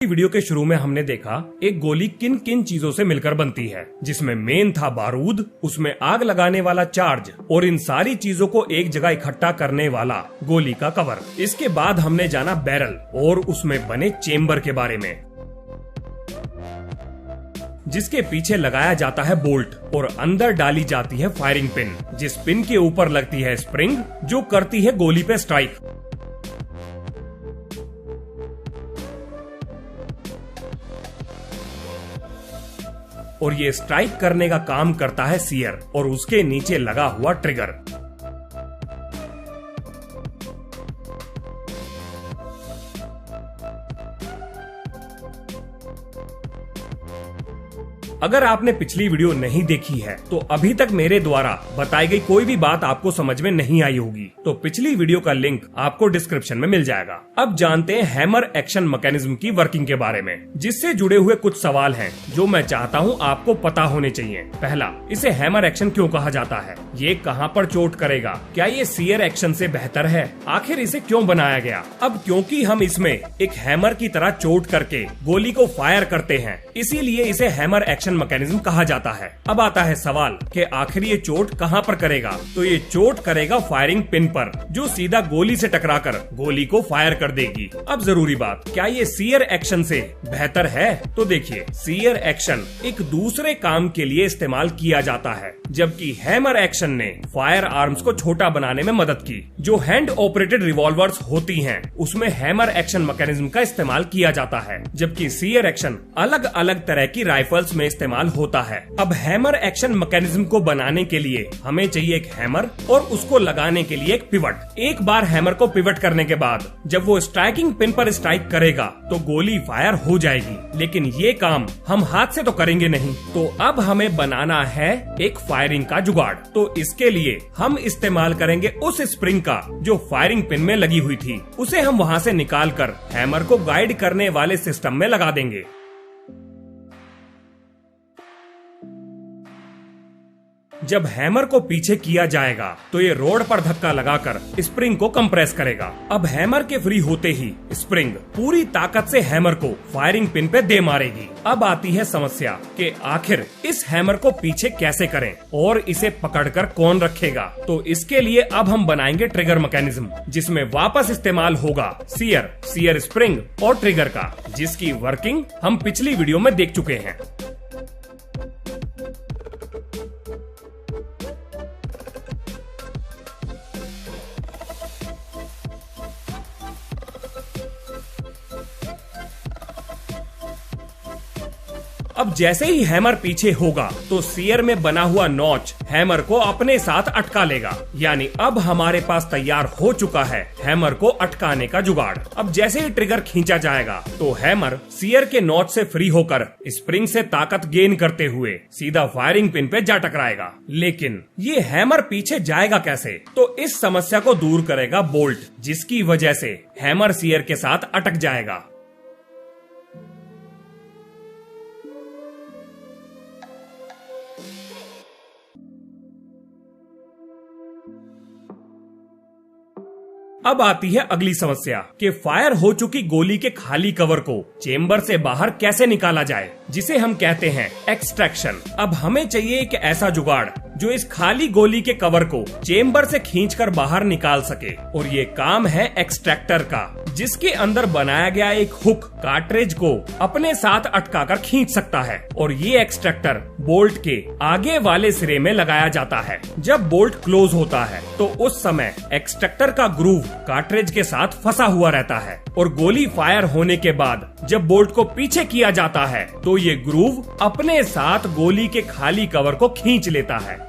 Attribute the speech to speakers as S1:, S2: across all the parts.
S1: Video के शुरू में हमने देखा एक गोली किन किन चीजों से मिलकर बनती है, जिसमें मेन था बारूद, उसमें आग लगाने वाला चार्ज और इन सारी चीजों को एक जगह इकट्ठा करने वाला गोली का कवर। इसके बाद हमने जाना बैरल और उसमें बने चेम्बर के बारे में, जिसके पीछे लगाया जाता है बोल्ट और अंदर डाली जाती है फायरिंग पिन, जिस पिन के ऊपर लगती है स्प्रिंग जो करती है गोली पे स्ट्राइक। और ये स्ट्राइक करने का काम करता है सीयर और उसके नीचे लगा हुआ ट्रिगर। अगर आपने पिछली वीडियो नहीं देखी है तो अभी तक मेरे द्वारा बताई गई कोई भी बात आपको समझ में नहीं आई होगी, तो पिछली वीडियो का लिंक आपको डिस्क्रिप्शन में मिल जाएगा। अब जानते हैं हैमर एक्शन मैकेनिज्म की वर्किंग के बारे में, जिससे जुड़े हुए कुछ सवाल हैं जो मैं चाहता हूं आपको पता होने चाहिए। पहला, इसे हैमर एक्शन क्यों कहा जाता है? ये कहां पर चोट करेगा? क्या ये सीयर एक्शन से बेहतर है? आखिर इसे क्यों बनाया गया? अब क्योंकि हम इसमें एक हैमर की तरह चोट करके गोली को फायर करते हैं, इसीलिए इसे हैमर एक्शन मैकेनिज्म कहा जाता है। अब आता है सवाल कि आखिर ये चोट कहां पर करेगा? तो ये चोट करेगा फायरिंग पिन पर, जो सीधा गोली से टकराकर गोली को फायर कर देगी। अब जरूरी बात, क्या ये सीयर एक्शन से बेहतर है? तो देखिए, सीयर एक्शन एक दूसरे काम के लिए इस्तेमाल किया जाता है, जबकि हैमर एक्शन ने फायर आर्म्स को छोटा बनाने में मदद की। जो हैंड ऑपरेटेड रिवॉल्वर्स होती हैं, उसमें हैमर एक्शन मैकेनिज्म का इस्तेमाल किया जाता है, जबकि सीयर एक्शन अलग अलग तरह की राइफल्स में इस्तेमाल होता है। अब हैमर एक्शन मैकेनिज्म को बनाने के लिए हमें चाहिए एक हैमर और उसको लगाने के लिए एक पिवट। एक बार हैमर को पिवट करने के बाद जब वो स्ट्राइकिंग पिन पर स्ट्राइक करेगा तो गोली फायर हो जाएगी, लेकिन ये काम हम हाथ से तो करेंगे नहीं। तो अब हमें बनाना है एक फायरिंग का जुगाड़। तो इसके लिए हम इस्तेमाल करेंगे उस स्प्रिंग का जो फायरिंग पिन में लगी हुई थी। उसे हम वहाँ से निकाल कर हैमर को गाइड करने वाले सिस्टम में लगा देंगे। जब हैमर को पीछे किया जाएगा तो ये रोड पर धक्का लगाकर स्प्रिंग को कंप्रेस करेगा। अब हैमर के फ्री होते ही स्प्रिंग पूरी ताकत से हैमर को फायरिंग पिन पे दे मारेगी। अब आती है समस्या कि आखिर इस हैमर को पीछे कैसे करें और इसे पकड़कर कौन रखेगा? तो इसके लिए अब हम बनाएंगे ट्रिगर मैकेनिज्म, जिसमें वापस इस्तेमाल होगा सीयर स्प्रिंग और ट्रिगर का, जिसकी वर्किंग हम पिछली वीडियो में देख चुके हैं। अब जैसे ही हैमर पीछे होगा तो सीयर में बना हुआ नॉच हैमर को अपने साथ अटका लेगा, यानी अब हमारे पास तैयार हो चुका है हैमर को अटकाने का जुगाड़। अब जैसे ही ट्रिगर खींचा जाएगा तो हैमर सीयर के नॉच से फ्री होकर स्प्रिंग से ताकत गेन करते हुए सीधा फायरिंग पिन पे जा टकराएगा। लेकिन ये हैमर पीछे जाएगा कैसे? तो इस समस्या को दूर करेगा बोल्ट, जिसकी वजह से हैमर सीयर के साथ अटक जाएगा। अब आती है अगली समस्या कि फायर हो चुकी गोली के खाली कवर को चेम्बर से बाहर कैसे निकाला जाए, जिसे हम कहते हैं एक्सट्रैक्शन। अब हमें चाहिए एक ऐसा जुगाड़ जो इस खाली गोली के कवर को चेम्बर से खींचकर बाहर निकाल सके, और ये काम है एक्सट्रैक्टर का, जिसके अंदर बनाया गया एक हुक कार्ट्रिज को अपने साथ अटकाकर खींच सकता है। और ये एक्सट्रैक्टर बोल्ट के आगे वाले सिरे में लगाया जाता है। जब बोल्ट क्लोज होता है तो उस समय एक्सट्रैक्टर का ग्रूव कार्ट्रिज के साथ फंसा हुआ रहता है, और गोली फायर होने के बाद जब बोल्ट को पीछे किया जाता है तो ये ग्रूव अपने साथ गोली के खाली कवर को खींच लेता है।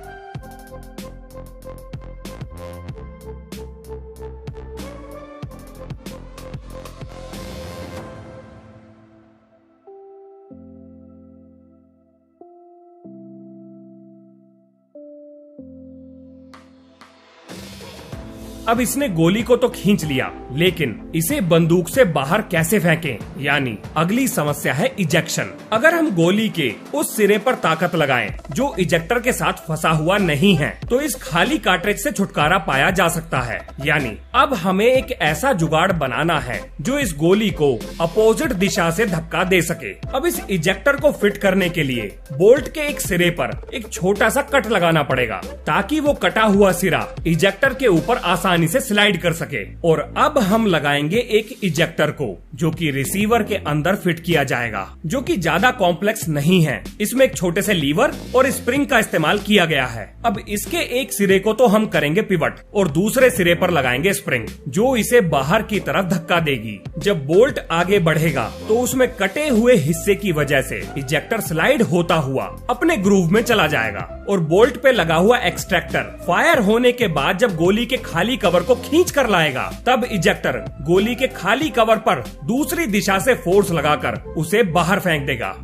S1: अब इसने गोली को तो खींच लिया, लेकिन इसे बंदूक से बाहर कैसे फेंकें? यानी अगली समस्या है इजेक्शन। अगर हम गोली के उस सिरे पर ताकत लगाएं जो इजेक्टर के साथ फंसा हुआ नहीं है, तो इस खाली कार्ट्रिज से छुटकारा पाया जा सकता है। यानी अब हमें एक ऐसा जुगाड़ बनाना है जो इस गोली को अपोजिट दिशा से धक्का दे सके। अब इस इजेक्टर को फिट करने के लिए बोल्ट के एक सिरे पर एक छोटा सा कट लगाना पड़ेगा, ताकि वो कटा हुआ सिरा इजेक्टर के ऊपर आसानी से स्लाइड कर सके। और अब हम लगाएंगे एक इजेक्टर को, जो कि रिसीवर के अंदर फिट किया जाएगा, जो कि ज्यादा कॉम्प्लेक्स नहीं है। इसमें एक छोटे से लीवर और स्प्रिंग का इस्तेमाल किया गया है। अब इसके एक सिरे को तो हम करेंगे पिवट और दूसरे सिरे पर लगाएंगे स्प्रिंग, जो इसे बाहर की तरफ धक्का देगी। जब बोल्ट आगे बढ़ेगा तो उसमें कटे हुए हिस्से की वजह से इजेक्टर स्लाइड होता हुआ अपने ग्रूव में चला जाएगा और बोल्ट पे लगा हुआ एक्सट्रैक्टर फायर होने के बाद जब गोली के खाली कवर को खींच कर लाएगा, तब इजेक्टर गोली के खाली कवर पर दूसरी दिशा से फोर्स लगाकर उसे बाहर फेंक देगा।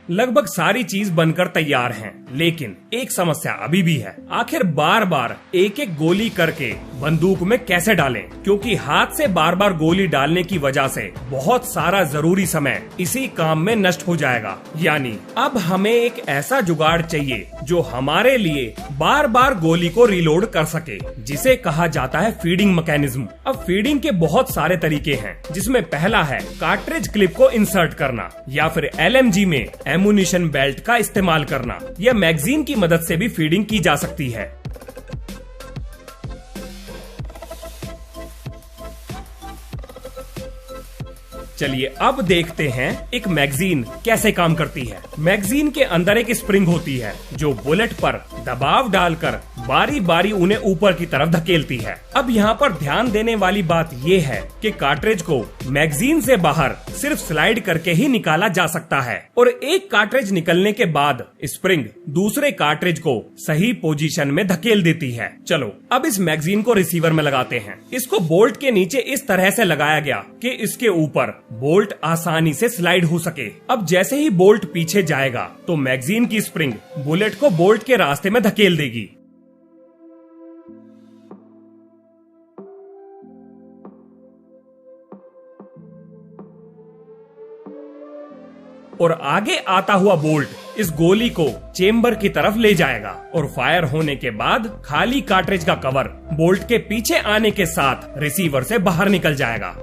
S1: लगभग सारी चीज बनकर तैयार हैं, लेकिन एक समस्या अभी भी है। आखिर बार बार एक एक गोली करके बंदूक में कैसे डालें? क्योंकि हाथ से बार बार गोली डालने की वजह से बहुत सारा जरूरी समय इसी काम में नष्ट हो जाएगा। यानी अब हमें एक ऐसा जुगाड़ चाहिए जो हमारे लिए बार बार गोली को रिलोड कर सके, जिसे कहा जाता है फीडिंग मैकेनिज्म। अब फीडिंग के बहुत सारे तरीके हैं, जिसमें पहला है कार्ट्रिज क्लिप को इंसर्ट करना, या फिर LMG में एमुनिशन बेल्ट का इस्तेमाल करना, या मैगजीन की मदद से भी फीडिंग की जा सकती है। चलिए अब देखते हैं एक मैगजीन कैसे काम करती है। मैगजीन के अंदर एक स्प्रिंग होती है जो बुलेट पर दबाव डालकर बारी बारी उन्हें ऊपर की तरफ धकेलती है। अब यहाँ पर ध्यान देने वाली बात ये है कि कार्ट्रिज को मैगजीन से बाहर सिर्फ स्लाइड करके ही निकाला जा सकता है, और एक कार्ट्रिज निकलने के बाद स्प्रिंग दूसरे कार्ट्रिज को सही पोजीशन में धकेल देती है। चलो अब इस मैगजीन को रिसीवर में लगाते हैं। इसको बोल्ट के नीचे इस तरह से लगाया गया कि इसके ऊपर बोल्ट आसानी से स्लाइड हो सके। अब जैसे ही बोल्ट पीछे जाएगा तो मैगजीन की स्प्रिंग बुलेट को बोल्ट के रास्ते में धकेल देगी। और आगे आता हुआ बोल्ट इस गोली को चेम्बर की तरफ ले जाएगा और फायर होने के बाद खाली कार्ट्रिज का कवर बोल्ट के पीछे आने के साथ रिसीवर से बाहर निकल जाएगा।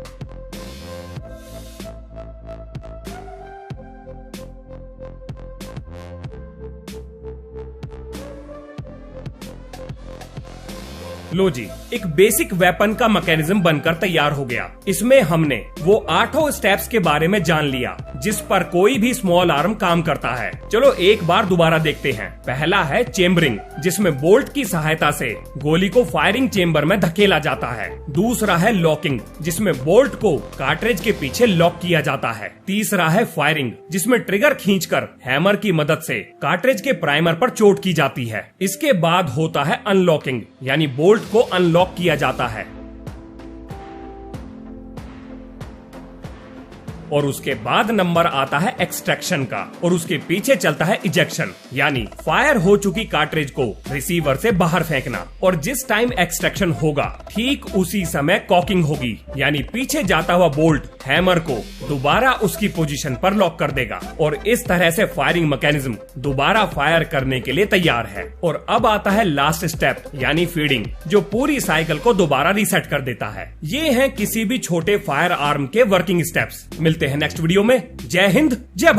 S1: लो जी, एक बेसिक वेपन का मैकेनिज्म बनकर तैयार हो गया। इसमें हमने वो 8 स्टेप्स के बारे में जान लिया जिस पर कोई भी स्मॉल आर्म काम करता है। चलो एक बार दोबारा देखते हैं। पहला है चेम्बरिंग, जिसमें बोल्ट की सहायता से गोली को फायरिंग चेम्बर में धकेला जाता है। दूसरा है लॉकिंग, जिसमें बोल्ट को कार्ट्रिज के पीछे लॉक किया जाता है। तीसरा है फायरिंग, जिसमें ट्रिगर खींचकर हैमर की मदद से कार्ट्रिज के प्राइमर पर चोट की जाती है। इसके बाद होता है अनलॉकिंग, यानी बोल्ट को अनलॉक किया जाता है। और उसके बाद नंबर आता है एक्सट्रैक्शन का, और उसके पीछे चलता है इजेक्शन, यानी फायर हो चुकी कार्ट्रिज को रिसीवर से बाहर फेंकना। और जिस टाइम एक्सट्रैक्शन होगा ठीक उसी समय कॉकिंग होगी, यानी पीछे जाता हुआ बोल्ट हैमर को दोबारा उसकी पोजीशन पर लॉक कर देगा, और इस तरह से फायरिंग मैकेनिज्म दोबारा फायर करने के लिए तैयार है। और अब आता है लास्ट स्टेप, यानी फीडिंग, जो पूरी साइकिल को दोबारा रीसेट कर देता है। ये हैं किसी भी छोटे फायर आर्म के वर्किंग स्टेप्स। मिलते हैं नेक्स्ट वीडियो में। जय हिंद, जय भारत।